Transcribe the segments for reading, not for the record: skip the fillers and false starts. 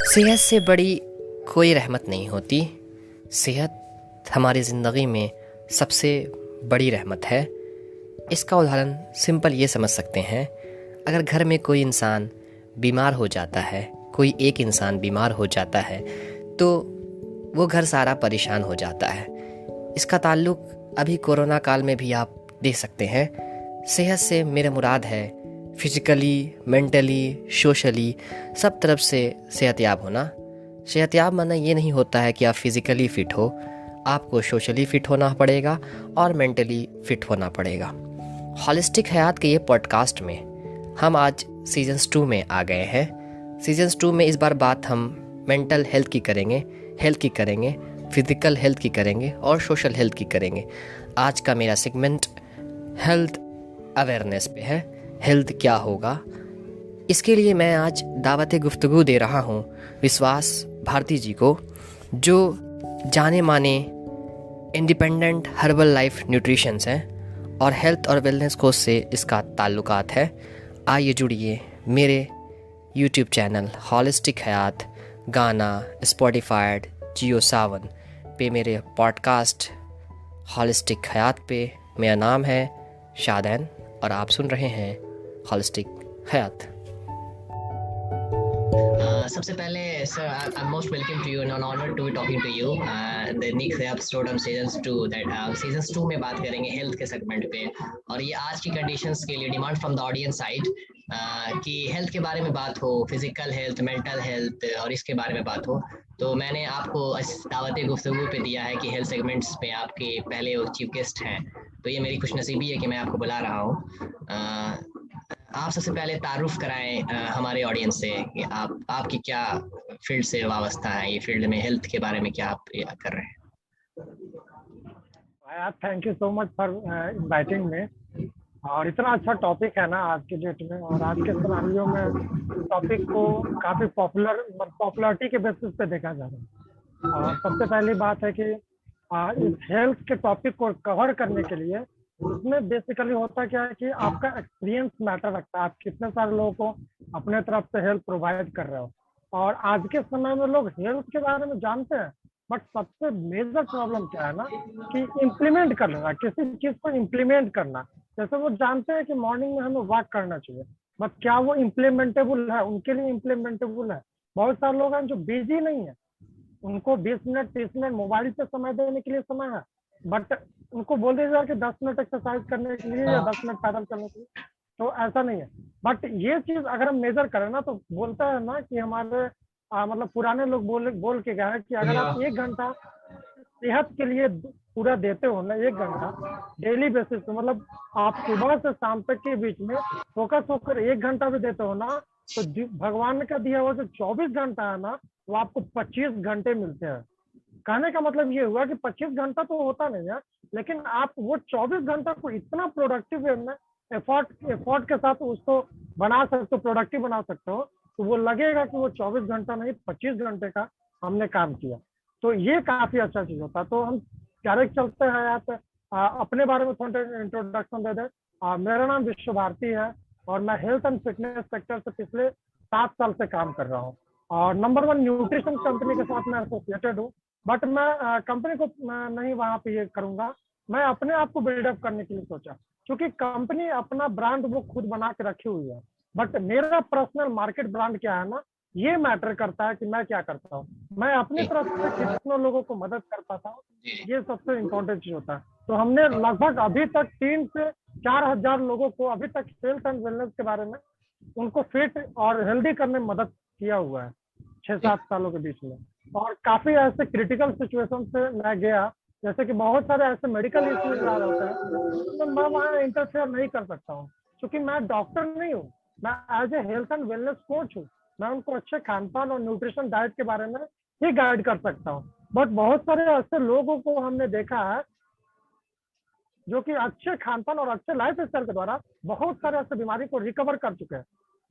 सेहत से बड़ी कोई रहमत नहीं होती। सेहत हमारी ज़िंदगी में सबसे बड़ी रहमत है। इसका उदाहरण सिंपल ये समझ सकते हैं, अगर घर में कोई इंसान बीमार हो जाता है, कोई एक इंसान बीमार हो जाता है, तो वो घर सारा परेशान हो जाता है। इसका ताल्लुक़ अभी कोरोना काल में भी आप देख सकते हैं। सेहत से मेरा मुराद है फिज़िकली, मेंटली, सोशली सब तरफ से सेहतयाब होना। सेहतयाब माना ये नहीं होता है कि आप फिज़िकली फ़िट हो, आपको सोशली फ़िट होना पड़ेगा और मेंटली फ़िट होना पड़ेगा। हॉलिस्टिक हयात के ये पॉडकास्ट में हम आज सीजन्स 2 में आ गए हैं। सीजन्स 2 में इस बार बात हम मेंटल हेल्थ की करेंगे, फिज़िकल हेल्थ की करेंगे और सोशल हेल्थ की करेंगे। आज का मेरा सेगमेंट हेल्थ अवेयरनेस पे है। हेल्थ क्या होगा, इसके लिए मैं आज दावत गुफ्तगू दे रहा हूँ विश्वास भारती जी को, जो जाने माने इंडिपेंडेंट हर्बल लाइफ न्यूट्रिशंस हैं और हेल्थ और वेलनेस कोर्स से इसका ताल्लुकात है। आइए जुड़िए मेरे यूट्यूब चैनल हॉलिस्टिक हयात, गाना, स्पॉटिफाई, जियो सावन पे मेरे पॉडकास्ट हॉलिस्टिक हयात पे। मेरा नाम है शादैन और आप सुन रहे हैं हॉलिस्टिक हयात। सबसे पहले sir, I'm most welcome to you and an honor to be talking to you. The next episode on seasons 2 that seasons 2 में बात करेंगे हेल्थ के सेगमेंट पे, और ये आज की कंडीशंस के लिए demand from the audience side कि हेल्थ के बारे में बात हो, फिजिकल हेल्थ, मेंटल हेल्थ और इसके बारे में बात हो। तो मैंने आपको दावत गुफ्तगू पे दिया है कि हेल्थ सेगमेंट्स पे आपके पहले चीफ गेस्ट हैं, तो ये मेरी खुशनसीबी है कि मैं आपको बुला रहा हूँ। आप सबसे पहले तारुफ कराएं हमारे ऑडियंस से कि आपकी क्या फील्ड से वाबस्ता है, ये फील्ड में हेल्थ के बारे में क्या आप कर रहे हैं। Thank you so much for inviting में। और इतना अच्छा टॉपिक है ना आज के डेट में, और आज के सिनारियो में टॉपिक को काफी पॉपुलरिटी के बेसिस पे देखा जा रहा है। और सबसे पहली बात है कि इस हेल्थ के टॉपिक को कवर करने के लिए इसमें बेसिकली होता क्या है कि आपका एक्सपीरियंस मैटर रखता है। आप कितने सारे लोगों को अपने तरफ से हेल्थ प्रोवाइड कर रहे हो। और आज के समय में लोग हेल्थ के बारे में जानते हैं, बट सबसे मेजर प्रॉब्लम क्या है ना कि इम्प्लीमेंट करना, किसी चीज को इम्प्लीमेंट करना। जैसे वो जानते हैं कि मॉर्निंग में हमें वॉक करना चाहिए, बट क्या वो इम्प्लीमेंटेबल है, उनके लिए इम्प्लीमेंटेबल है। बहुत सारे लोग हैं जो बिजी नहीं है, उनको 20 मिनट 30 मिनट मोबाइल पे समय देने के लिए समय है, बट उनको बोल दिया जाए कि 10 मिनट एक्सरसाइज करने के लिए या 10 मिनट पैदल चलने के लिए, तो ऐसा नहीं है। बट ये चीज अगर हम मेजर करें ना, तो बोलता है ना कि हमारे मतलब पुराने लोग बोल के गए हैं कि अगर आप 1 घंटा सेहत के लिए पूरा देते हो ना, 1 घंटा डेली बेसिस पे, मतलब आप सुबह से शाम तक के बीच में फोकस होकर 1 घंटा भी देते हो ना, तो भगवान का दिया हुआ जो 24 घंटा है ना, वो आपको 25 घंटे मिलते हैं। कहने का मतलब ये हुआ कि 25 घंटा तो होता नहीं है, लेकिन आप वो 24 घंटा को इतना प्रोडक्टिव वे में एफर्ट के साथ उसको बना सकते हो, प्रोडक्टिव बना सकते हो, तो वो लगेगा कि वो 24 घंटा नहीं 25 घंटे का हमने काम किया। तो ये काफी अच्छा चीज होता है। तो हम डायरेक्ट चलते हैं आप अपने बारे में थोड़ा इंट्रोडक्शन दे दें। मेरा नाम विश्व भारती है और मैं हेल्थ एंड फिटनेस सेक्टर से पिछले 7 साल से काम कर रहा हूँ, और नंबर 1 न्यूट्रिशन कंपनी के साथ मैं एसोसिएटेड हूँ। बट मैं कंपनी को नहीं वहां पे ये करूंगा, मैं अपने आप को बिल्डअप करने के लिए सोचा, क्योंकि कंपनी अपना ब्रांड वो खुद बना के रखी हुई है, बट मेरा पर्सनल मार्केट ब्रांड क्या है ना, ये मैटर करता है कि मैं क्या करता हूँ, मैं अपनी तरफ से कितने लोगों को मदद कर पाता हूँ, ये सबसे इम्पोर्टेंट चीज होता है। तो हमने लगभग अभी तक 3 से 4 हजार लोगों को अभी तक हेल्थ एंड वेलनेस के बारे में उनको फिट और हेल्दी करने में मदद किया हुआ है 6-7 सालों के बीच में। और काफी ऐसे क्रिटिकल सिचुएशन से मैं गया, जैसे कि बहुत सारे ऐसे मेडिकल इश्यूज आ होते हैं, तो मैं वहाँ इंटरफेयर नहीं कर सकता हूँ, क्योंकि मैं डॉक्टर नहीं हूँ, मैं as a health and wellness coach हूँ। मैं उनको अच्छे खान पान और न्यूट्रिशन डाइट के बारे में ही गाइड कर सकता हूँ। बट बहुत सारे ऐसे लोगों को हमने देखा है जो कि अच्छे खान पान और अच्छे लाइफ स्टाइल के द्वारा बहुत सारे ऐसे बीमारी को रिकवर कर चुके हैं।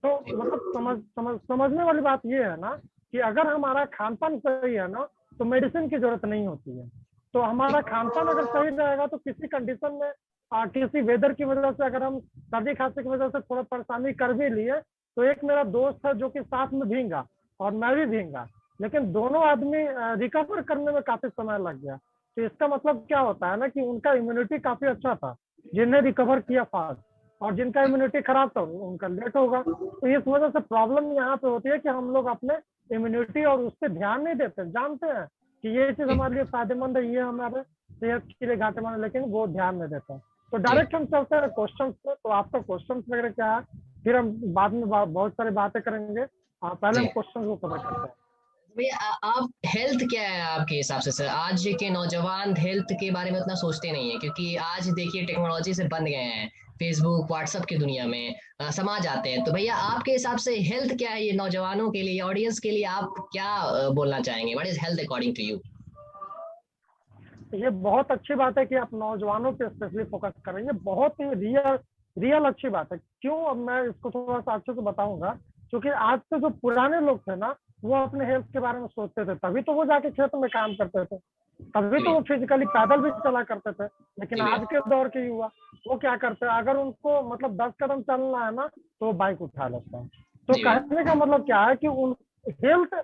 तो मतलब समझने वाली बात ये है ना कि अगर हमारा खान पान सही है ना, तो मेडिसिन की जरूरत नहीं होती है। तो हमारा खान पान अगर सही रहेगा तो किसी कंडीशन में किसी वेदर की वजह से अगर हम सर्दी खांसी की वजह से थोड़ा परेशानी कर भी लिए, तो एक मेरा दोस्त है जो कि साथ में भींगा और मैं भी भींगा, लेकिन दोनों आदमी रिकवर करने में काफी समय लग गया। तो इसका मतलब क्या होता है ना कि उनका इम्यूनिटी काफी अच्छा था, जिन्हें रिकवर किया फास्ट, और जिनका इम्यूनिटी खराब था उनका लेट होगा। तो इस वजह से प्रॉब्लम यहाँ पे होती है कि हम लोग अपने इम्यूनिटी और उस पर ध्यान नहीं देते। जानते हैं कि ये चीज हमारे लिए फायदेमंद है, ये हमारे सेहत के लिए घाटेमंद है, लेकिन वो ध्यान नहीं देते। तो डायरेक्ट हम चलते हैं क्वेश्चन पे। तो आपका क्वेश्चन वगैरह क्या है, फिर हम बाद में बहुत सारी बातें करेंगे। पहले हम जी क्वेश्चन को कवर करते हैं। भैया आप हेल्थ क्या है आपके हिसाब से सर? आज के नौजवान हेल्थ के बारे में उतना सोचते नहीं है, क्योंकि आज देखिए टेक्नोलॉजी से बंध गए हैं, फेसबुक व्हाट्सएप की दुनिया में समा जाते हैं। तो भैया आपके हिसाब से हेल्थ क्या है ये नौजवानों के लिए, ऑडियंस के लिए आप क्या बोलना चाहेंगे? What is health according to you? ये बहुत अच्छी बात है कि आप नौजवानों पे स्पेशली फोकस कर रहे हैं। ये बहुत ही रियल अच्छी बात है। क्यों, अब मैं इसको थोड़ा सा अच्छे से बताऊंगा। क्योंकि आज से जो पुराने लोग थे ना, वो अपने हेल्थ के बारे में सोचते थे, तभी तो वो जाके खेत में काम करते थे, तभी तो वो फिजिकली पैदल भी चला करते थे। लेकिन आज के दौर के युवा वो क्या करते हैं, अगर उनको मतलब 10 कदम चलना है ना, तो वो बाइक उठा लेते हैं। तो कहने का मतलब क्या है कि उन हेल्थ,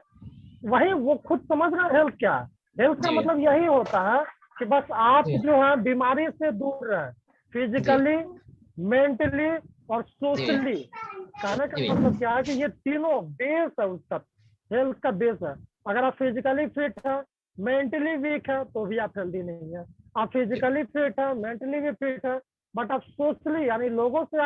वही वो खुद समझ रहे हैं हेल्थ क्या है। हेल्थ का मतलब यही होता है कि बस आप जो है बीमारी से दूर रहें, फिजिकली, मेंटली और सोशली। कहने का मतलब क्या है कि ये तीनों बेस है उसका, हेल्थ का बेस है। अगर आप फिजिकली फिट है, मेंटली वीक है, तो भी आप हेल्दी नहीं है। आप फिजिकली फिट है, मेंटली भी फिट है, बट आप सोशली यानी लोगों से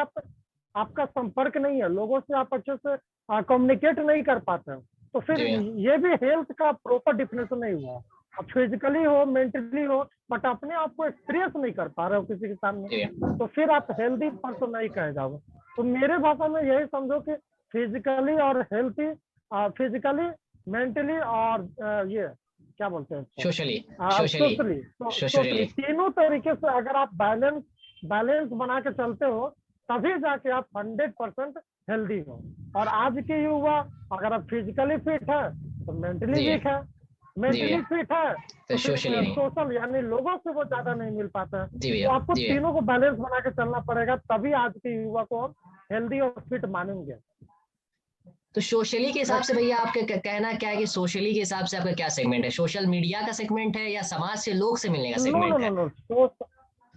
आपका संपर्क नहीं है, लोगों से आप अच्छे से कम्युनिकेट नहीं कर पाते हैं, तो फिर ये भी हेल्थ का प्रॉपर डिफिनेशन नहीं हुआ। आप फिजिकली हो, मेंटली हो, बट अपने आप को एक्सप्रेस नहीं कर पा रहे हो किसी के सामने, तो फिर आप हेल्दी पर्सन नहीं कहे जाओगे। तो मेरे भाषा में यही समझो कि फिजिकली और हेल्थी, फिजिकली, मेंटली और ये क्या बोलते हैं, सोशली, तीनों तरीके से अगर आप बैलेंस बना के चलते हो, तभी जाके आप 100% हेल्दी हो। और आज के युवा, अगर आप फिजिकली फिट है तो मेंटली वीक है, मेंटली फिट है तो सोशल यानी लोगों से वो ज्यादा नहीं मिल पाता है। तो आपको तीनों को बैलेंस बना के चलना पड़ेगा, तभी आज के युवा को हम हेल्दी और फिट मानेंगे। तो सोशली के हिसाब से भैया आपका कहना क्या है कि सोशली के हिसाब से आपका क्या सेगमेंट है? सोशल मीडिया का सेगमेंट है या समाज से लोग से मिलने का सेगमेंट है? तो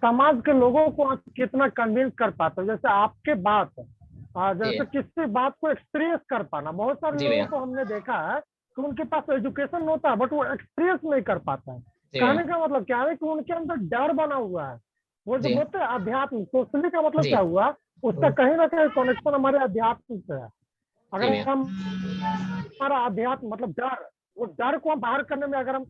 समाज के लोगों को आप कितना कन्विंस कर पाते हो, जैसे आपके बात, जैसे किसी बात को एक्सप्रेस कर पाना। बहुत सारे लोगों को हमने देखा है कि उनके पास एजुकेशन होता है, बट वो एक्सप्रेस नहीं कर पाता है। कहने का मतलब क्या है कि उनके अंदर डर बना हुआ है। वो जो बोलते हैं अध्यात्म, सोशली का मतलब क्या हुआ, उसका कहीं ना कहीं कनेक्शन हमारे अध्यात्म से है। अगर हम हमारा अध्यात्म मतलब डर, वो डर को हम बाहर करने में अगर हम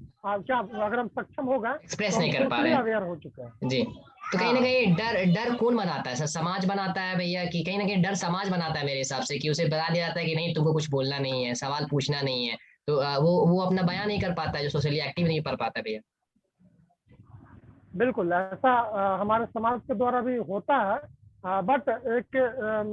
सक्षम होगा, एक्सप्रेस नहीं कर पा रहे हैं, अवेयर हो चुके हैं जी। तो कहीं ना कहीं डर कौन बनाता है सर? समाज बनाता है भैया, कि कहीं ना कहीं डर समाज बनाता है मेरे हिसाब से, कि उसे बता दिया जाता है कि नहीं तुमको कुछ बोलना नहीं है, सवाल पूछना नहीं है, तो वो अपना बयान नहीं कर पाता है, जो सोशली एक्टिव नहीं कर पाता भैया। बिल्कुल ऐसा हमारे समाज के द्वारा भी होता है, बट एक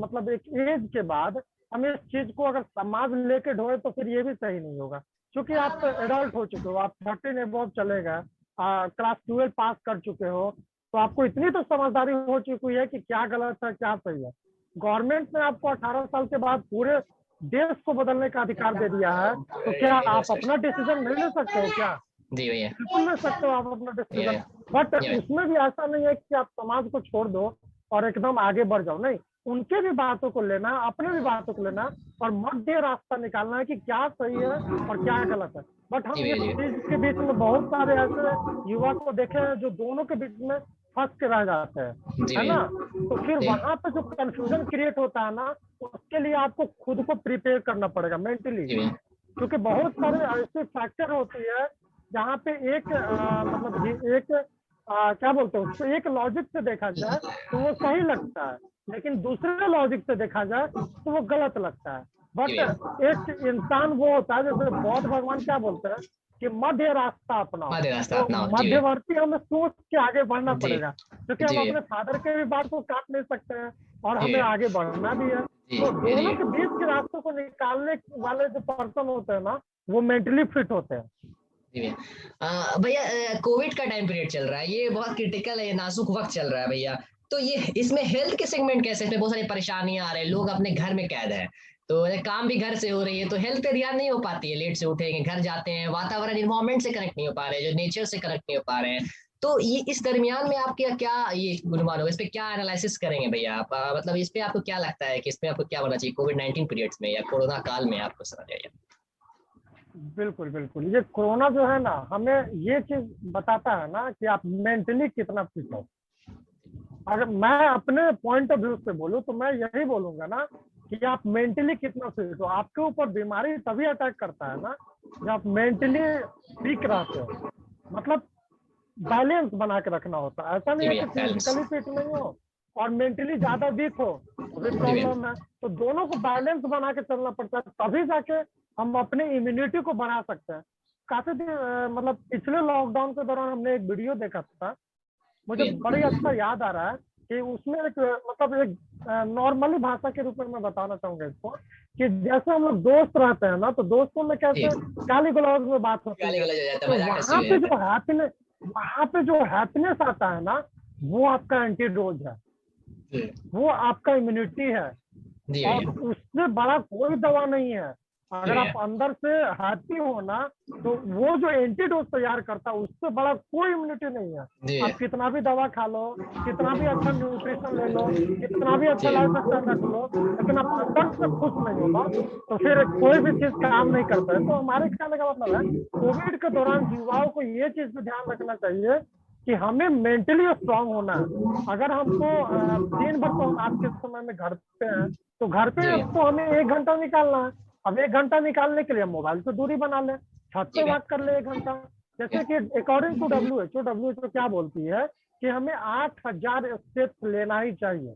मतलब एक एज के बाद हम इस चीज को अगर समाज लेके ढोए तो फिर ये भी सही नहीं होगा। क्योंकि आप एडल्ट हो चुके हो, आप 13 एबव चले गए, क्लास 12 पास कर चुके हो, तो आपको इतनी तो समझदारी हो चुकी है कि क्या गलत है क्या सही है। गवर्नमेंट ने आपको 18 साल के बाद पूरे देश को बदलने का अधिकार दे दिया है, तो क्या आप अपना डिसीजन नहीं ले सकते हो क्या? जी भैया, बिल्कुल ले सकते हो आप अपना डिसीजन, बट उसमें भी ऐसा नहीं है कि आप समाज को छोड़ दो और एकदम आगे बढ़ जाओ। नहीं, उनके भी बातों को लेना, अपने भी बातों को लेना और मध्य रास्ता निकालना है कि क्या सही है और क्या गलत है। बट हम इस चीज के बीच में बहुत सारे ऐसे युवा को देखे हैं जो दोनों के बीच में फंस के रह जाते हैं, है ना। तो फिर वहां पे जो कंफ्यूजन क्रिएट होता है ना, उसके लिए आपको खुद को प्रिपेयर करना पड़ेगा मेंटली, क्योंकि बहुत सारे ऐसे फैक्टर होती है जहाँ पे एक मतलब एक क्या बोलते हैं उसको, एक लॉजिक से देखा जाए तो वो सही लगता है, लेकिन दूसरे लॉजिक से देखा जाए तो वो गलत लगता है। बट एक इंसान वो होता है, जैसे बौद्ध भगवान क्या बोलते हैं कि मध्य रास्ता अपनाओ, तो मध्यवर्ती हमें सोच के आगे बढ़ना पड़ेगा, क्योंकि हम अपने फादर के भी बात को काट नहीं सकते हैं और हमें आगे बढ़ना भी है। तो दोनों के बीच के रास्तों को निकालने वाले जो पर्सन होते हैं ना, वो मेंटली फिट होते हैं। भैया कोविड का टाइम पीरियड चल रहा है, ये बहुत क्रिटिकल है, नाजुक वक्त चल रहा है भैया। तो ये इसमें हेल्थ के सेगमेंट कैसे, इसमें बहुत सारी परेशानियां आ रही है, लोग अपने घर में कैद है, तो काम भी घर से हो रही है, तो हेल्थ पे ध्यान नहीं हो पाती है, लेट से उठेंगे, घर जाते हैं, वातावरण इन्वायरमेंट से कनेक्ट नहीं हो पा रहे हैं, जो नेचर से कनेक्ट नहीं हो पा रहे हैं। तो ये इस दरमियान में आपके क्या ये गुणमान होगा, इस पे क्या एनालिसिस करेंगे भैया आप, मतलब इस पे आपको क्या लगता है कि इसमें आपको क्या होना चाहिए कोविड-19 पीरियड्स में या कोरोना काल में, आपको समझ आइए। बिल्कुल बिल्कुल, ये कोरोना जो है ना, हमें ये चीज बताता है ना कि आप मेंटली कितना फिट हो। अगर मैं अपने पॉइंट ऑफ व्यू से बोलूँ तो मैं यही बोलूंगा ना कि आप मेंटली कितना फिट हो। आपके ऊपर बीमारी तभी अटैक करता है ना जब आप मेंटली ठीक रहते हो, मतलब बैलेंस बना के रखना होता है। ऐसा नहीं है कि फिजिकली फिट नहीं हो और मेंटली ज्यादा वीक हो तो भी प्रॉब्लम है। तो दोनों को बैलेंस बना के चलना पड़ता है, तभी जाके हम अपने इम्यूनिटी को बढ़ा सकते हैं। काफी दिन मतलब पिछले लॉकडाउन के दौरान हमने एक वीडियो देखा था, मुझे बड़ी अच्छा याद आ रहा है कि उसमें एक मतलब एक नॉर्मली भाषा के रूप में मैं बताना चाहूंगा इसको, कि जैसे हम लोग दोस्त रहते हैं ना, तो दोस्तों में कैसे गाली गलौज में बात होती है, तो वहां पे जो हैप्पीनेस आता है ना, वो आपका एंटीडोज है, वो आपका इम्यूनिटी है, और उससे बड़ा कोई दवा नहीं है। अगर आप अंदर से हैप्पी हो ना, तो वो जो एंटीडोज तैयार करता है उससे बड़ा कोई इम्यूनिटी नहीं है। आप कितना भी दवा खा लो, कितना भी अच्छा न्यूट्रिशन ले लो, कितना भी अच्छा लाइफ स्टाइल रख लो, लेकिन आप अंदर से खुश नहीं होगा तो फिर कोई भी चीज काम नहीं करता है। तो हमारे कहने का मतलब है, कोविड के दौरान युवाओं को ये चीज पे ध्यान रखना चाहिए कि हमें मेंटली स्ट्रांग होना है। अगर हमको दिन भर तो हम आज के समय में घर पे हैं, तो घर पे तो हमें 1 घंटा निकालना है। अब 1 घंटा निकालने के लिए मोबाइल से दूरी बना ले, छत पे वॉक कर ले 1 घंटा। जैसे कि अकॉर्डिंग टू डब्ल्यूएचओ क्या बोलती है कि हमें 8,000 स्टेप्स लेना ही चाहिए,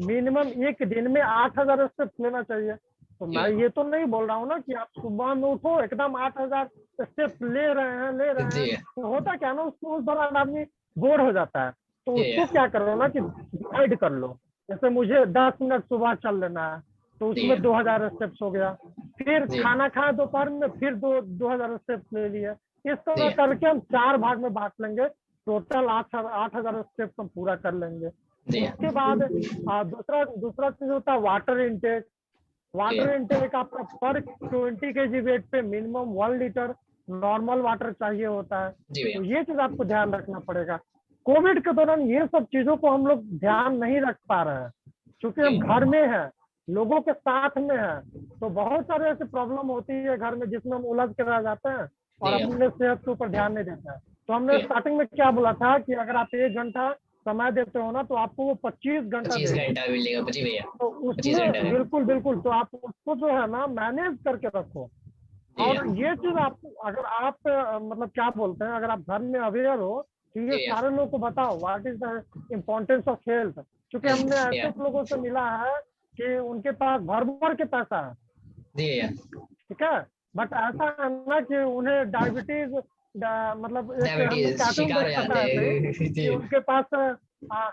मिनिमम एक दिन में 8,000 स्टेप्स लेना चाहिए। तो मैं ये तो नहीं बोल रहा हूँ ना कि आप सुबह में उठो एकदम 8,000 स्टेप्स ले रहे हैं, तो होता क्या ना, उसको उस दौरान आदमी बोर हो जाता है। तो उसको क्या करो ना कि डिवाइड कर लो, जैसे मुझे 10 मिनट सुबह चल लेना है तो उसमें 2,000 स्टेप्स हो गया, फिर खाना खाए दोपहर में फिर 2,000 स्टेप्स ले लिए। इस तरह करके हम 4 भाग में बांट लेंगे, टोटल 8,000 स्टेप्स हम पूरा कर लेंगे। उसके बाद दूसरा चीज होता है वाटर इनटेक। वाटर इनटेक आपका पर 20 kg वेट पे मिनिमम 1 लीटर नॉर्मल वाटर चाहिए होता है। तो ये चीज आपको ध्यान रखना पड़ेगा। कोविड के दौरान ये सब चीजों को हम लोग ध्यान नहीं रख पा रहे हैं, क्योंकि हम घर में हैं, लोगों के साथ में है, तो बहुत सारे ऐसी प्रॉब्लम होती है घर में जिसमें हम उलझ के रह जाते हैं और अपने सेहत के ऊपर ध्यान नहीं देते हैं। तो हमने स्टार्टिंग में क्या बोला था कि अगर आप 1 घंटा समय देते हो ना, तो आपको वो 25 घंटा मिलेगा। तो उसमें बिल्कुल बिल्कुल, तो आप उसको जो है ना मैनेज करके रखो। और ये चीज आप अगर आप मतलब क्या बोलते हैं, अगर आप घर में अवेयर हो तो ये सारे लोगों को बताओ what is the importance of health. क्योंकि हमने ऐसे लोगों से मिला है कि उनके पास भर भर के पैसा है, ठीक है, बट ऐसा है ना कि उन्हें डायबिटीज मतलब कि उनके पास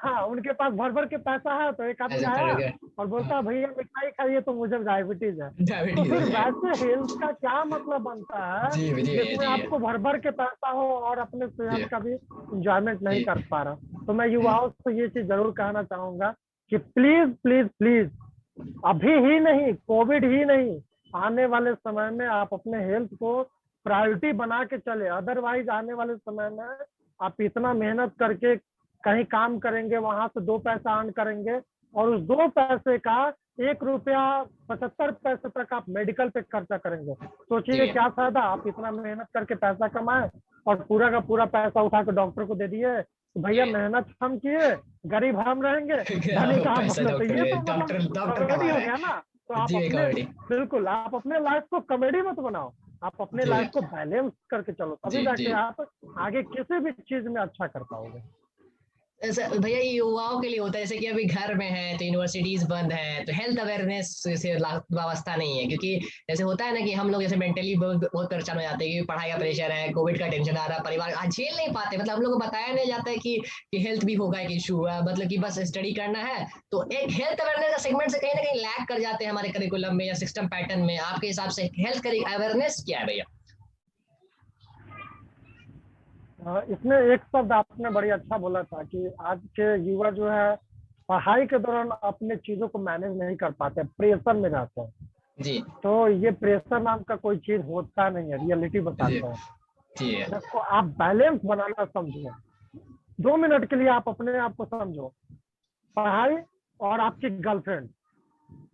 हाँ उनके पास भर भर के पैसा है, तो एक आदमी आया और बोलता है भैया मिठाई खाइए तो मुझे डायबिटीज है। तो फिर वैसे हेल्थ का क्या मतलब बनता है जिसमें आपको भर भर के पैसा हो और अपने सेहत का भी इंजॉयमेंट नहीं कर पा रहा। तो मैं युवाओं से ये चीज जरूर कहना चाहूंगा कि प्लीज प्लीज प्लीज, अभी ही नहीं, कोविड ही नहीं, आने वाले समय में आप अपने हेल्थ को प्रायोरिटी बना के चले। अदरवाइज आने वाले समय में आप इतना मेहनत करके कहीं काम करेंगे, वहां से 2 पैसा अर्न करेंगे और उस 2 पैसे का 1 रुपया 75 पैसे तक आप मेडिकल पे खर्चा करेंगे। सोचिए क्या फायदा, आप इतना मेहनत करके पैसा कमाए और पूरा का पूरा पैसा उठा के डॉक्टर को दे दिए, तो भैया मेहनत हम किए, गरीब हम रहेंगे, धनी काम तो ये तो मतलब कॉमेडी हो गया ना। तो आप अपने बिल्कुल आप अपने लाइफ को कॉमेडी मत बनाओ, आप अपने लाइफ को बैलेंस करके चलो, तभी जाके आप आगे किसी भी चीज में अच्छा कर पाओगे। भैया ये युवाओं के लिए होता है, जैसे कि अभी घर में है तो यूनिवर्सिटीज बंद है, तो हेल्थ अवेयरनेस से वास्ता नहीं है, क्योंकि जैसे होता है ना कि हम लोग जैसे मेंटली बहुत परेशान हो जाते हैं कि पढ़ाई का प्रेशर है, कोविड का टेंशन आ रहा है, परिवार आज झेल नहीं पाते, मतलब हम लोग को बताया नहीं जाता है कि हेल्थ भी होगा एक इशू, मतलब कि बस स्टडी करना है। तो एक हेल्थ अवेयरनेस का सेगमेंट से कहीं ना कहीं लैग कर जाते हैं हमारे करिकुलम में या सिस्टम पैटर्न में। आपके हिसाब से हेल्थ अवेयरनेस क्या है भैया? इसमें एक शब्द आपने बड़ी अच्छा बोला था कि आज के युवा जो है पढ़ाई के दौरान अपने चीजों को मैनेज नहीं कर पाते, प्रेशर में जाते हैं। जी तो ये प्रेशर नाम का कोई चीज होता नहीं है, रियलिटी जी बताता है। जी देखो, आप बैलेंस बनाना समझो, 2 मिनट के लिए आप अपने आप को समझो, पढ़ाई और आपकी गर्लफ्रेंड,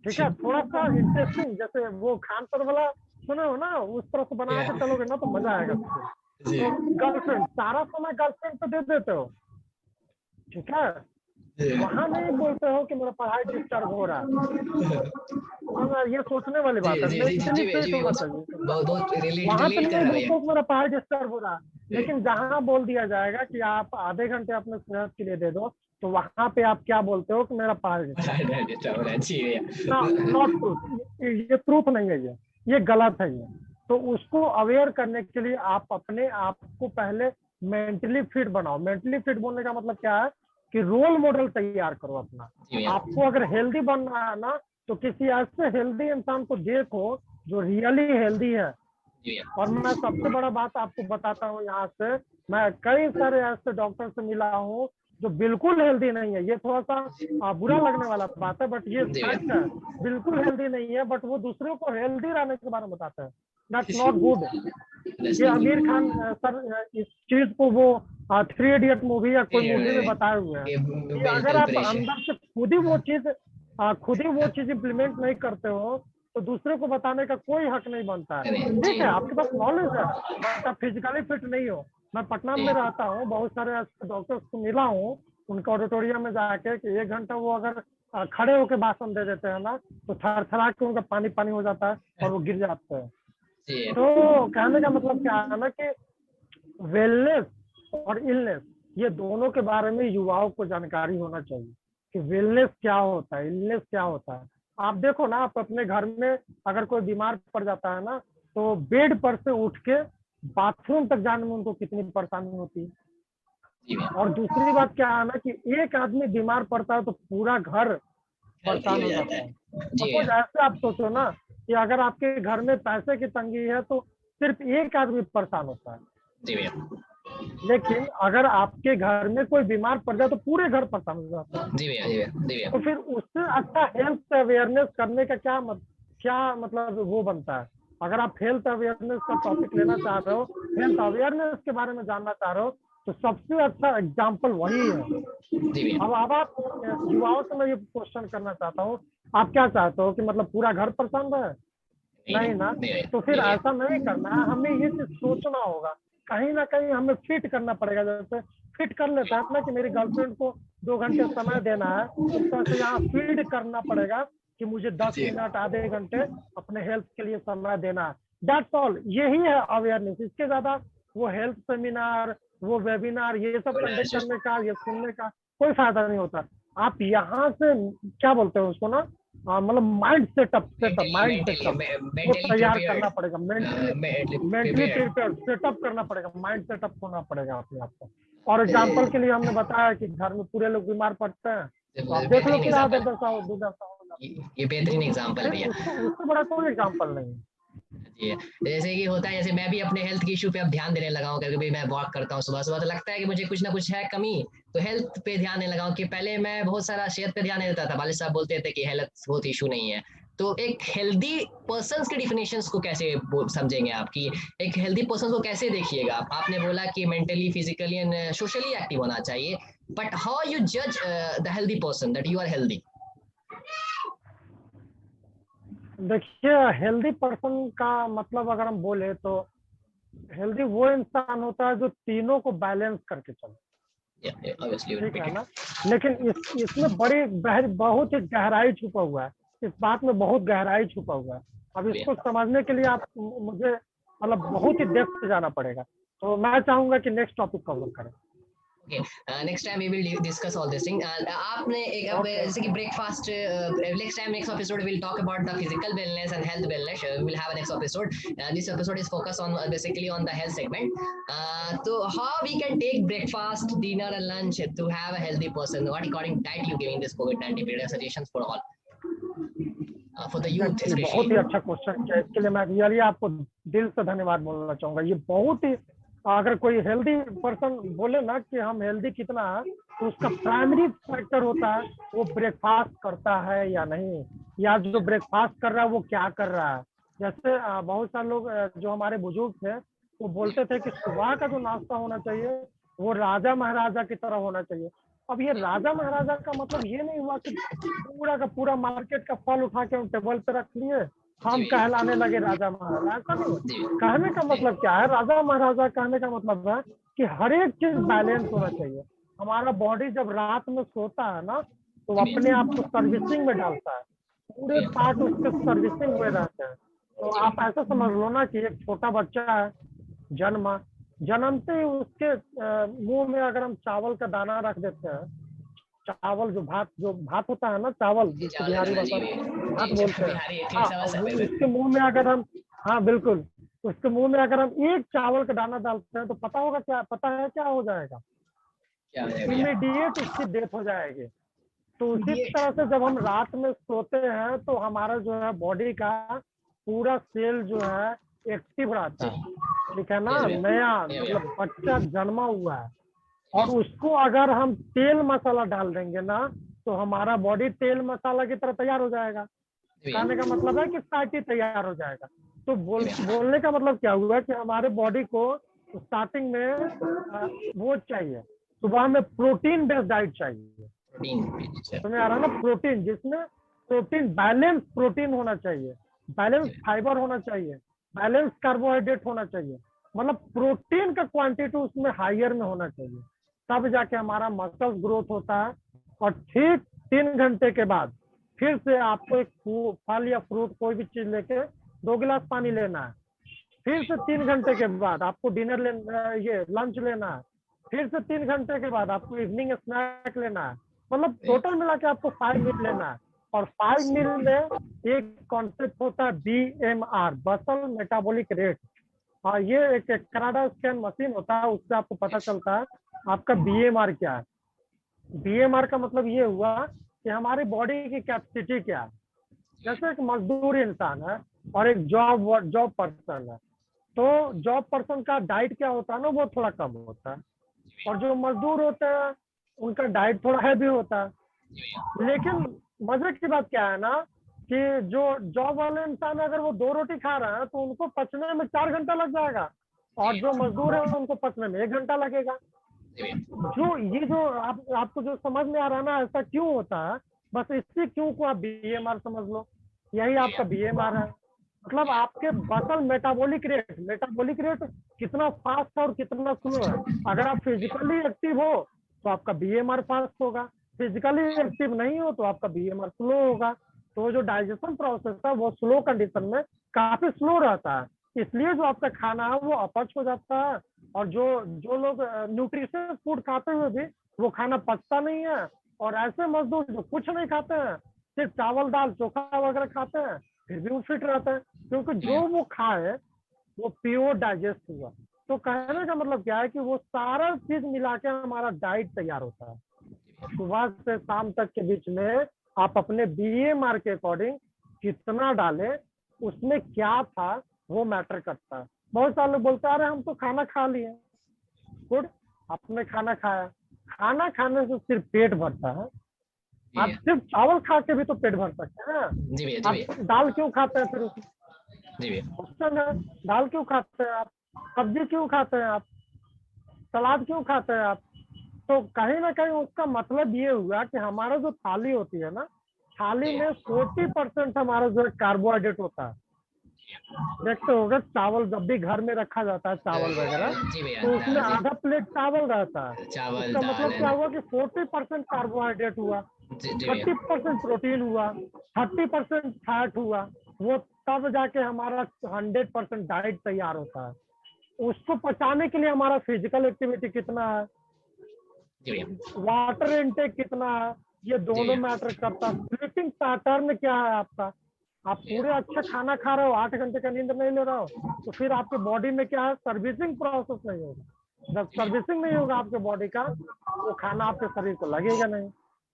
ठीक है, थोड़ा सा इंटरेस्टिंग, जैसे वो खान सर वाला सुने हो ना, उस तरह से बना के चलोगे ना तो मजा आएगा फिर। जी तो गर्लफ्रेंड, सारा समय गर्लफ्रेंड पे दे देते हो, ठीक है, वहां नहीं बोलते हो कि मेरा पढ़ाई डिस्टर्ब हो रहा है। हाँ, ये सोचने वाली जी बात है, जी जी मेंटली जी फिट जी होना चाहिए। बहुत बहुत वहां पे रिलेट कर नहीं रहा है भैया। बोलते हो कि मेरा पढ़ाई डिस्टर्ब हो रहा है, लेकिन जहां बोल दिया जाएगा कि आप आधे घंटे अपने सेहत के लिए दे दो, तो वहां पे आप क्या बोलते हो कि मेरा पढ़ाई डिस्टर्ब हो रहा है। जी ना, भैया। नॉट ट्रूथ, ये ट्रूथ नहीं है, ये गलत है ये। तो उसको अवेयर करने के लिए आप अपने आप को पहले मेंटली फिट बनाओ। मेंटली फिट बोलने का मतलब क्या है कि रोल मॉडल तैयार करो अपना। जी भैया। आपको अगर हेल्दी बनना है ना, तो किसी ऐसे हेल्दी इंसान को देखो जो रियली हेल्दी है। जी भैया। और मैं सबसे बड़ा बात आपको बताता हूँ, यहाँ से मैं कई सारे ऐसे डॉक्टर से मिला हूँ जो बिल्कुल हेल्दी नहीं है। ये थोड़ा सा बुरा लगने वाला बात है, बट ये जी फैक्ट भैया। है। बिल्कुल हेल्दी नहीं है, बट वो दूसरों को हेल्दी रहने के बारे में बताते हैं। That's not good. ये आमिर खान सर इस चीज को वो 3 इडियट मूवी या कोई मूवी में बताए हुए हैं कि अगर बिल्कुल आप प्रेशर। अंदर से खुद ही वो चीज इम्प्लीमेंट नहीं करते हो, तो दूसरे को बताने का कोई हक नहीं बनता है। जी ठीक है, आपके पास नॉलेज है, बट आप फिजिकली फिट नहीं हो। मैं पटना जी में रहता हूँ, बहुत सारे ऐसे डॉक्टर्स को मिला हूँ, उनका ऑडिटोरियम में जाके कि 1 घंटा वो अगर खड़े होकर भाषण दे देते हैं ना, तो थर थरा के उनका पानी पानी हो जाता है और वो गिर जाते हैं। जी तो कहने का मतलब क्या है ना कि वेलनेस और इलनेस, ये दोनों के बारे में युवाओं को जानकारी होना चाहिए कि वेलनेस क्या होता है, इलनेस क्या होता है। आप देखो ना, आप अपने घर में अगर कोई बीमार पड़ जाता है ना, तो बेड पर से उठ के बाथरूम तक जाने में उनको कितनी परेशानी होती है। जी भैया। और दूसरी बात क्या है ना कि एक आदमी बीमार पड़ता है तो पूरा घर हेल्थी परेशान हो हो जाता जाता है। है। जी सपोज भैया। ऐसे आप सोचो ना कि अगर आपके घर में पैसे की तंगी है तो सिर्फ एक आदमी परेशान होता है, जी भैया। लेकिन अगर आपके घर में कोई बीमार पड़ जाए तो पूरे घर परेशान हो जाता है। जी भैया। जी भैया। जी भैया। तो फिर उससे अच्छा हेल्थ अवेयरनेस करने का क्या मतलब वो बनता है। अगर आप हेल्थ अवेयरनेस का टॉपिक लेना चाह रहे हो, हेल्थ अवेयरनेस के बारे में जानना चाह रहे हो, तो सबसे अच्छा एग्जाम्पल वही है। जी भैया। अब आप युवाओं से मैं ये क्वेश्चन करना चाहता हूँ, आप क्या चाहते हो कि मतलब पूरा घर परेशान रहे? नहीं नहीं नहीं ना। नहीं भैया। तो फिर नहीं भैया। ऐसा नहीं करना है, हमें ये चीज सोचना होगा। कहीं ना कहीं हमें फिट करना पड़ेगा। जैसे फिट कर लेता है ना कि मेरी गर्लफ्रेंड को 2 घंटे समय देना है, उस तरह से यहाँ फीड करना पड़ेगा कि मुझे 10 मिनट आधे घंटे अपने हेल्थ के लिए समय देना है। दैट्स ऑल, यही है अवेयरनेस। इसके ज्यादा वो हेल्थ सेमिनार, वो वेबिनार, ये सब कंडक्ट करने का, ये सुनने का कोई फायदा नहीं होता। आप यहाँ से क्या बोलते हैं उसको ना, मतलब माइंड सेटअप वो मेंटली तैयार करना प्रिपेयर्ड। पड़ेगा। Mentally mentally prepared. Prepare setup करना पड़ेगा, माइंड सेटअप होना पड़ेगा अपने आप को। और एग्जाम्पल के लिए हमने बताया कि घर में पूरे लोग बीमार पड़ते हैं, तो आप देख लो बेहतरीन फिर एग्जाम्पल। दुर्दशा हो जाती है। ये बेहतरीन एग्जाम्पल है फिर भैया। उससे बड़ा कोई एग्जाम्पल नहीं है। जी। जैसे कि होता है, जैसे मैं भी अपने हेल्थ के इशू पे अब ध्यान देने लगा हूँ। कभी कभी मैं वॉक करता हूँ सुबह सुबह, तो लगता है कि मुझे कुछ ना कुछ है कमी, तो हेल्थ पे ध्यान देने लगा हूँ। कि पहले मैं बहुत सारा सेहत पे ध्यान नहीं देता था, वालिद साहब बोलते थे कि हेल्थ बहुत इशू नहीं है। तो एक हेल्दी पर्सन के डिफिनेशंस को कैसे समझेंगे आप, कि एक हेल्दी पर्सन को कैसे देखिएगा आप? आपने बोला कि mentally physically and socially active होना चाहिए, बट हाउ यू जज the healthy person that you are healthy? देखिए, हेल्दी पर्सन का मतलब अगर हम बोले तो हेल्दी वो इंसान होता है जो तीनों को बैलेंस करके चले। ऑब्वियसली ठीक है रिपीटेड। ना। लेकिन इसमें बहुत ही गहराई छुपा हुआ है। इस बात में बहुत गहराई छुपा हुआ है। अब इसको समझने के लिए आप मुझे मतलब बहुत ही डेप्थ से जाना पड़ेगा। तो मैं चाहूंगा कि नेक्स्ट टॉपिक कवर करें। Next time we will discuss all this thing. आपने एक अब ओके। जैसे कि breakfast, next time next episode will talk about the physical wellness and health wellness. We will have a next episode. This episode is focus on basically on the health segment. तो how we can take breakfast, dinner and lunch to have a healthy person? What according diet you giving this covid period? Suggestions for all, for the youth बहुत ही specially. अच्छा question किया। इसके लिए मैं really आपको दिल से धन्यवाद बोलना चाहूंगा। ये बहुत ही अगर कोई हेल्दी पर्सन बोले ना कि हम हेल्दी कितना है, तो उसका प्राइमरी फैक्टर होता है वो ब्रेकफास्ट करता है या नहीं, या जो ब्रेकफास्ट कर रहा है वो क्या कर रहा है। जैसे बहुत सारे लोग जो हमारे बुजुर्ग थे वो बोलते थे कि सुबह का जो नाश्ता होना चाहिए वो राजा महाराजा की तरह होना चाहिए। अब ये राजा महाराजा का मतलब ये नहीं हुआ कि पूरा का पूरा मार्केट का फल उठा के हम टेबल पे रख लिए, हम कहलाने लगे राजा महाराजा। ऐसा नहीं है। जी कहने का मतलब क्या है, राजा महाराजा कहने का मतलब है कि हर एक चीज बैलेंस होना चाहिए। हमारा बॉडी जब रात में सोता है ना तो वो अपने आप को सर्विसिंग में डालता है, पूरे पार्ट उसके सर्विसिंग में रहते हैं। तो आप ऐसा समझ लो ना कि एक छोटा बच्चा है, जन्मा जन्मते ही उसके मुंह में अगर हम चावल का दाना रख देते हैं, चावल जो भात होता है ना, चावल जिसको बिहारी भाषा में भात बोलते हैं, हाँ उसके मुंह में अगर हम, हाँ बिल्कुल, उसके मुंह में अगर हम एक चावल का दाना डालते हैं तो पता होगा क्या, पता है क्या हो जाएगा, इमीडिएट उसकी डेथ हो जाएगी। तो उसी तरह से जब हम रात में सोते हैं तो हमारा जो है बॉडी का पूरा सेल जो है एक्टिव रहता है, ठीक है ना, नया मतलब बच्चा जन्मा हुआ है, और उसको अगर हम तेल मसाला डाल देंगे ना तो हमारा बॉडी तेल मसाला की तरह तैयार हो जाएगा। खाने का मतलब है कि फैटी तैयार हो जाएगा। तो बोलने का मतलब क्या हुआ कि हमारे बॉडी को स्टार्टिंग में वो चाहिए, सुबह में प्रोटीन बेस्ड डाइट चाहिए, तुम्हें आ रहा है ना, प्रोटीन, जिसमें प्रोटीन बैलेंस प्रोटीन होना चाहिए, बैलेंस फाइबर होना चाहिए, बैलेंस कार्बोहाइड्रेट होना चाहिए, मतलब प्रोटीन का क्वांटिटी उसमें हायर में होना चाहिए, तब जाके हमारा मसल्स ग्रोथ होता है। और ठीक 3 घंटे के बाद फिर से आपको एक फल या फ्रूट कोई भी चीज लेके 2 गिलास पानी लेना है, फिर से 3 घंटे के बाद आपको डिनर लेना, ये लंच लेना है, फिर से 3 घंटे के बाद आपको इवनिंग स्नैक लेना है, मतलब टोटल मिला के आपको 5 मील लेना है। और 5 मील में एक कॉन्सेप्ट होता है BMR, बसल मेटाबॉलिक रेट। हाँ, ये एक कनाडा स्कैन मशीन होता है, उससे आपको पता चलता है आपका BMR क्या है। BMR का मतलब ये हुआ कि हमारी बॉडी की कैपेसिटी क्या है। जैसे एक मजदूर इंसान है और एक जॉब पर्सन है, तो जॉब पर्सन का डाइट क्या होता है ना, वो थोड़ा कम होता है, और जो मजदूर होते हैं उनका डाइट थोड़ा हैवी होता है। लेकिन मजे की बात क्या है ना कि जो जॉब वाले इंसान है अगर वो 2 रोटी खा रहे हैं तो उनको पचने में 4 घंटा लग जाएगा, और जो मजदूर है उनको पचने में 1 घंटा लगेगा। जो आपको जो समझ में आ रहा है ना ऐसा क्यों होता है, बस इसी क्यों को आप BMR समझ लो, यही आपका BMR है। मतलब आपके बसल मेटाबॉलिक रेट कितना फास्ट है और कितना स्लो है। अगर आप फिजिकली एक्टिव हो तो आपका BMR फास्ट होगा, फिजिकली एक्टिव नहीं हो तो आपका BMR स्लो होगा। तो जो डाइजेशन प्रोसेस है वो स्लो कंडीशन में काफी स्लो रहता है, इसलिए जो आपका खाना है वो अपच हो जाता है, और जो लोग न्यूट्रिशियस फूड खाते हुए भी वो खाना पचता नहीं है। और ऐसे मजदूर जो कुछ नहीं खाते हैं, सिर्फ चावल दाल चोखा वगैरह खाते हैं, फिर भी वो फिट रहते हैं, क्योंकि जो वो खाए वो प्योर डाइजेस्ट हुआ। तो कहने का मतलब क्या है कि वो सारा चीज मिला के हमारा डाइट तैयार होता है। सुबह से शाम तक के बीच में आप अपने BMR के अकॉर्डिंग कितना डालें, उसमें क्या था वो मैटर करता है। बहुत सारे लोग बोलते हैं हम तो खाना खा लिए, गुड, आपने खाना खाया, खाना खाने से सिर्फ पेट भरता है, आप सिर्फ चावल खा के भी तो पेट भर सकते हैं। आप दाल क्यों खाते हैं, फिर क्वेश्चन है, दाल क्यों खाते हैं आप, सब्जी क्यों खाते हैं आप, सलाद क्यों खाते हैं आप। तो कहीं ना कहीं उसका मतलब ये हुआ कि हमारा जो थाली होती है ना, थाली में 40% हमारा जो है कार्बोहाइड्रेट होता है। देखते होगा चावल जब भी घर में रखा जाता है चावल वगैरह, तो उसमें आधा प्लेट चावल रहता है। इसका मतलब क्या हुआ कि 40% कार्बोहाइड्रेट हुआ, 30% प्रोटीन हुआ, 30% फैट हुआ, वो तब जाके हमारा 100% डाइट तैयार होता है। उसको पचाने के लिए हमारा फिजिकल एक्टिविटी कितना है, वाटर इनटेक कितना है, ये दोनों मैटर करता है। स्लीपिंग पैटर्न क्या है आपका, आप पूरे अच्छा खाना खा रहे हो, 8 घंटे का नींद नहीं ले रहे हो, तो फिर आपके बॉडी में क्या है, सर्विसिंग प्रोसेस नहीं होगा। जब सर्विसिंग नहीं होगा आपके बॉडी का, वो खाना आपके शरीर को लगेगा नहीं।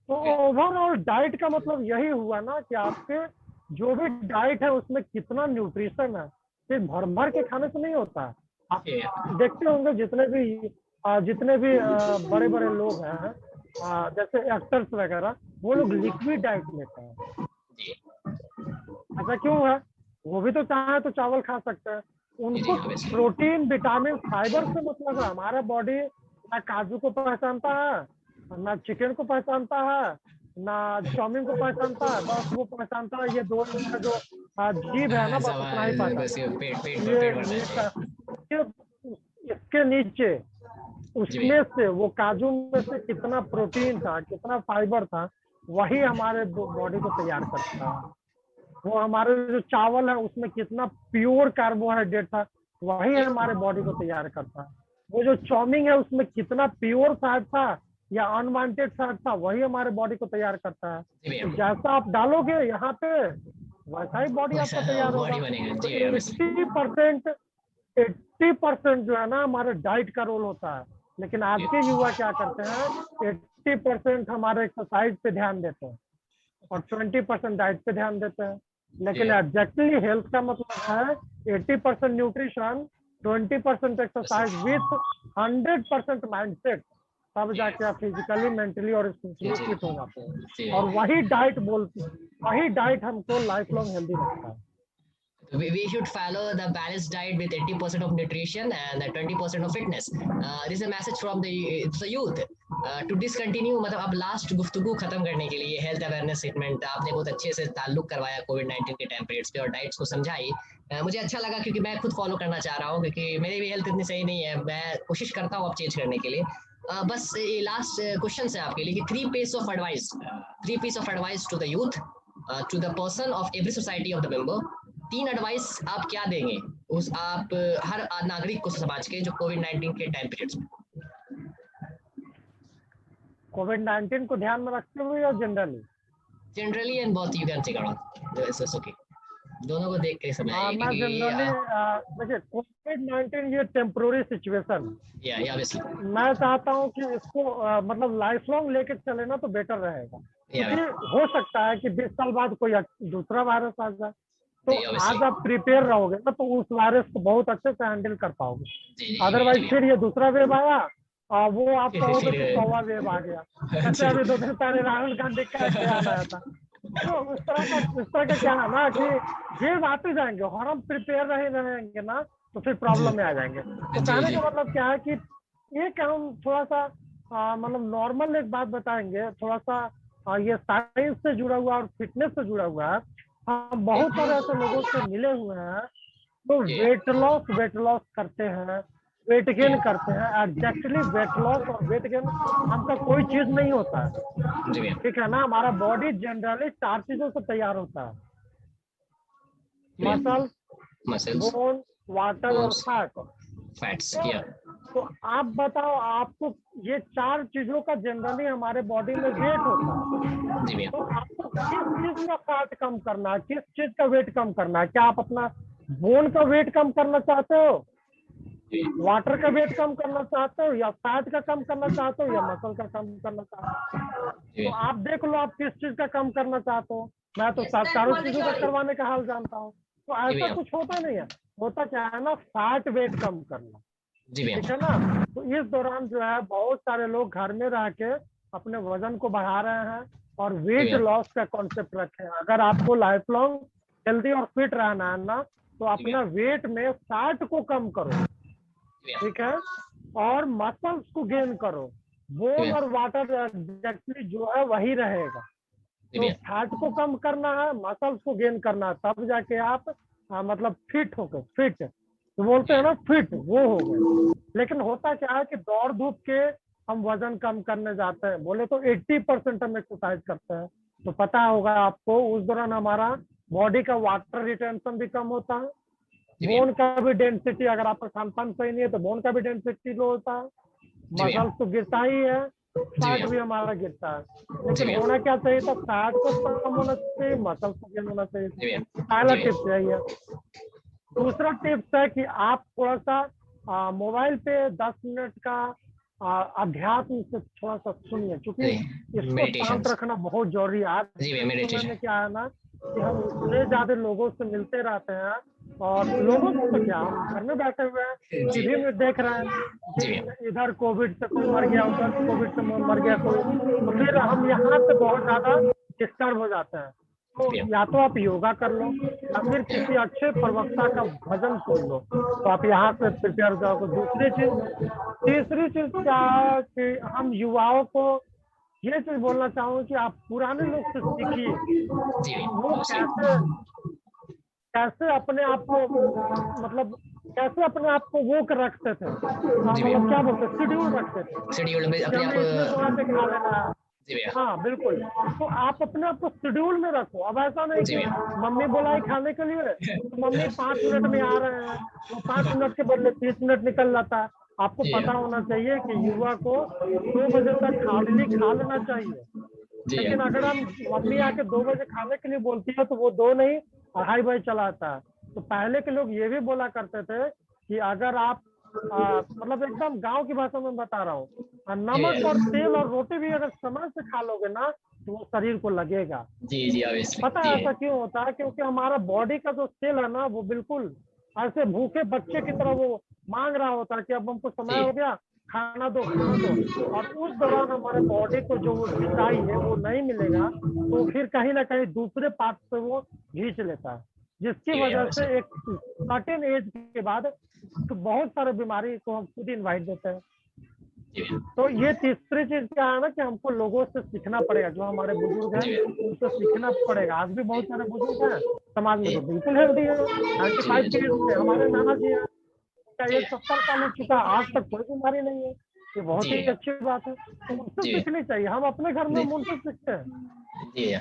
तो ओवरऑल डाइट का मतलब यही हुआ ना कि आपके जो भी डाइट है उसमें कितना न्यूट्रिशन है, सिर्फ भर भर के खाने से नहीं होता है। आप देखते होंगे जितने भी बड़े बड़े लोग हैं, जैसे एक्टर्स वगैरह, वो लोग लिक्विड डाइट लेते हैं। ऐसा क्यों है? वो भी तो चाहे तो चावल खा सकते हैं। उनको प्रोटीन, विटामिन, फाइबर से मतलब है। हमारा बॉडी ना काजू को पहचानता है, ना चिकन को पहचानता है, ना चाउमीन को पहचानता है। बस वो पहचानता है ये दो इनका जो जीभ है ना, बस उतना ही पहचानता बस ये है। पेट पेट ये पेट भरना चाहिए। इसके नीचे उसमें से वो काजू में से कितना प्रोटीन था, कितना फाइबर था, वही हमारे बॉडी को तैयार करता है। वो हमारे जो चावल है उसमें कितना प्योर कार्बोहाइड्रेट था, वही हमारे बॉडी को तैयार करता है। वो जो चाउमीन है उसमें कितना प्योर फैट था या अनवांटेड फैट था, वही हमारे बॉडी को तैयार करता है। तो जैसा आप डालोगे यहाँ पे, वैसा ही बॉडी आपका तैयार होगा। बॉडी बनेगा तो जी। 80% जो है ना हमारे डाइट का रोल होता है। लेकिन आज के युवा क्या करते हैं, 80% हमारे एक्सरसाइज पे ध्यान देते हैं और 20% डाइट पे ध्यान देते हैं। लेकिन एग्जैक्टली हेल्थ का मतलब है 80% न्यूट्रिशन, 20% एक्सरसाइज विथ 100% माइंडसेट, तब जाके आप फिजिकली, मेंटली और स्पिरिचुअली फिट हो जाते हैं। और वही डाइट हमको लाइफ लॉन्ग हेल्दी रखता है। We should follow the balanced diet with 80% of nutrition and 20% of fitness. This is a message from the youth to discontinue। मतलब अब लास्ट गुफ्तगू खत्म करने के लिए हेल्थ अवेयरनेस सेगमेंट आपने बहुत अच्छे से ताल्लुक करवाया कोविड-19 के टाइम पीरियड्स पे और डाइट्स को समझाई। मुझे अच्छा लगा क्योंकि मैं खुद फॉलो करना चाह रहा हूँ, क्योंकि मेरी भी हेल्थ इतनी सही नहीं है। मैं कोशिश करता हूँ अब चेंज करने के लिए। बस ये लास्ट क्वेश्चन है आपके लिए कि three piece of advice to the youth, to the person of every society of the member. 3 advice आप क्या देंगे उस आप हर नागरिक को समाज के जो कोविड-19 के टाइम पीरियड्स में? कोविड-19 को ध्यान में रखते हुए या generally and both you can take out okay, दोनों को देख के समझाइए। मैं जनरली देखिए, कोविड-19 ये टेम्पोररी सिचुएशन या ऑब्वियसली मैं चाहता हूँ कि इसको मतलब लाइफ लॉन्ग लेके चले ना तो बेटर रहेगा। क्योंकि हो सकता है कि 20 साल बाद कोई दूसरा वायरस आ जाए, तो आज आप प्रिपेयर रहोगे ना तो उस वायरस को बहुत अच्छे से हैंडल कर पाओगे। अदरवाइज फिर ये दूसरा वेव आया और वो आप कहोगे कि 100वां वेव आ गया। ऐसे अभी 2 दिन पहले राहुल गांधी का बयान आया था। तो इस तरह का क्या है ना कि वेव आते जाएंगे और हम प्रिपेयर रहेंगे ना तो फिर प्रॉब्लम में आ जाएंगे। तो कहने का मतलब क्या है कि एक हम थोड़ा सा मतलब नॉर्मल एक बात बताएंगे, थोड़ा सा ये साइंस से जुड़ा हुआ और फिटनेस से जुड़ा हुआ है। हम बहुत सारे ऐसे लोगों से मिले हुए हैं तो वेट लॉस करते हैं, वेट गेन करते हैं। एग्जैक्टली वेट लॉस और वेट गेन हमका कोई चीज नहीं होता है, ठीक है ना। हमारा बॉडी जनरली 4 चीजों से तैयार होता है, मसल्स, बोन, वाटर और फैट्स। तो आप बताओ, आपको ये 4 चीजों का जनरली हमारे बॉडी में वेट होता है। तो आपको किस चीज का फैट कम करना है, किस चीज का वेट कम करना है? क्या आप अपना बोन का वेट कम करना चाहते हो, वाटर का वेट कम करना चाहते हो, या फैट का कम करना चाहते हो, या मसल का कम करना चाहते हो? तो आप देख लो आप किस चीज का कम करना चाहते हो। मैं तो चारों चीजों का करवाने का हाल जानता हूँ। तो ऐसा कुछ होता नहीं है। होता क्या है ना, फैट वेट कम करना, ठीक है ना। तो इस दौरान जो है बहुत सारे लोग घर में रह के अपने वजन को बढ़ा रहे हैं और वेट लॉस का कॉन्सेप्ट रखे हैं। अगर आपको लाइफ लॉन्ग हेल्दी और फिट रहना है ना तो अपना वेट में फैट को कम करो, ठीक है, और मसल्स को गेन करो। बोन और वाटर एग्जैक्टली जो है वही रहेगा। तो फैट को कम करना है, मसल्स को गेन करना है, तब जाके आप मतलब फिट हो गए। फिट तो बोलते हैं ना, फिट वो हो गए। लेकिन होता क्या है कि दौड़ धूप के हम वजन कम करने जाते हैं, बोले तो 80% हम एक्सरसाइज करते हैं। तो पता होगा आपको उस दौरान हमारा बॉडी का वाटर रिटेंशन भी कम होता है, बोन का भी डेंसिटी, अगर आपका खान पान सही नहीं है तो बोन का भी डेंसिटी लो होता है, मसल्स तो गिरता ही है, फैट भी हमारा गिरता है। लेकिन होना क्या चाहिए था, फैट को कम होना चाहिए, मसल्स को गेन होना चाहिए। पहला टिप्स यही है। दूसरा टिप्स है कि आप थोड़ा सा मोबाइल पे 10 मिनट का अध्यात्म से थोड़ा सा सुनिए, क्योंकि इसको शांत रखना बहुत जरूरी है। आज के समय में क्या है ना कि हम इतने ज्यादा लोगों से मिलते रहते हैं और लोगों को तो क्या, हम घर में बैठे हुए हैं, जी टीवी में देख रहे हैं जी कि इधर कोविड से कोई मर गया, उधर कोविड से मर गया कोई, तो फिर हम यहाँ से बहुत ज्यादा डिस्टर्ब हो जाते हैं। तो जी या तो आप योगा कर लो या फिर किसी अच्छे प्रवक्ता का भजन सुन लो, तो आप यहाँ से प्रिपेयर हो जाओगे। दूसरी चीज, तीसरी चीज क्या है कि हम युवाओं को ये चीज बोलना चाहूंगा कि आप पुराने लोग से सीखिए, जी वो कैसे कैसे अपने आप को मतलब कैसे अपने आप को वो कर रखते थे, जी मतलब भैया, क्या बोलते हैं, शेड्यूल रखते थे शेड्यूल में कि अपने हमें इतने समय पे खा लेना है। आप। जी भैया। हाँ बिल्कुल, तो आप अपने आप को शेड्यूल में रखो। अब ऐसा नहीं जी कि भैया। मम्मी बुलाई खाने के लिए तो मम्मी 5 मिनट में आ रहे हैं, वो 5 मिनट के बदले 30 मिनट निकल जाता है। आपको जी पता होना चाहिए कि युवा को 2 बजे तक हार्डली खा लेना चाहिए। जी लेकिन अगर हम मम्मी आके 2 बजे खाने के लिए बोलती है तो वो 2 नहीं 2:30 बजे चला आता है। तो पहले के लोग ये भी बोला करते थे कि अगर आप मतलब एकदम गांव की भाषा में बता रहा हूँ, नमक और तेल और रोटी भी अगर समय से खा लोगे ना तो वो शरीर को लगेगा। जी जी ऑब्वियसली पता है जी ऐसा क्यों होता है? क्योंकि हमारा बॉडी का जो सेल है ना वो बिल्कुल ऐसे भूखे बच्चे की तरह वो मांग रहा होता है कि अब हमको समय जी हो गया, खाना दो खाना दो। और उस दौरान हमारे बॉडी को जो वो गिटाई है वो नहीं मिलेगा, तो फिर कहीं ना कहीं दूसरे पार्ट से वो खींच लेता है, जिसकी जी भैया वजह से ऑब्वियसली एक सर्टेन एज के बाद तो बहुत सारे बीमारी को हम खुद इनवाइट देते हैं। जी भैया तो ये तीसरी चीज क्या है ना कि हमको लोगों से सीखना पड़ेगा, जो हमारे बुजुर्ग हैं जी भैया उनसे सीखना पड़ेगा। आज भी बहुत सारे बुजुर्ग हैं समाज में जी जो बिल्कुल हेल्दी है, जी 95 भैया की एज में हमारे नाना जी हैं, उनका जी एज 70 साल हो चुका है, आज तक कोई बीमारी नहीं है। ये बहुत जी ही भैया अच्छी बात है, तो उनसे जी सीखनी चाहिए। हम अपने घर में जी हम उनसे सीखते हैं। जी भैया।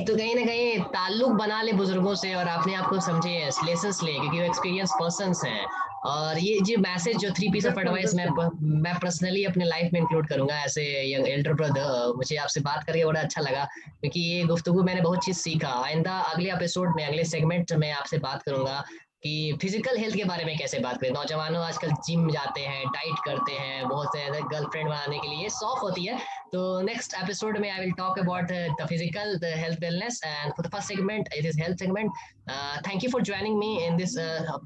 तो कहीं ना कहीं ताल्लुक बना ले बुजुर्गों से और अपने आप को समझे, लेसन्स ले, क्योंकि वो एक्सपीरियंस पर्सन्स हैं। और ये जो मैसेज, जो 3 पीस ऑफ बिल्कुल एडवाइस बिल्कुल। मैं पर्सनली अपने लाइफ में इंक्लूड करूंगा as a young elder brother. मुझे आपसे बात करके बड़ा अच्छा लगा, क्योंकि ये गुफ्तगू मैंने बहुत चीज़ सीखा। आइंदा अगले एपिसोड में, अगले सेगमेंट में आपसे बात करूंगा कि फिजिकल हेल्थ के बारे में कैसे बात करें। नौजवानों आजकल जिम जाते हैं, डाइट करते हैं, बहुत से गर्लफ्रेंड बनाने के लिए शौक होती है। तो next episode में I will talk about the physical, the health wellness, and for the first segment it is health segment. Thank you for joining me in this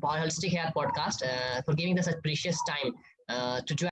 holistic health podcast, for giving us such precious time to join.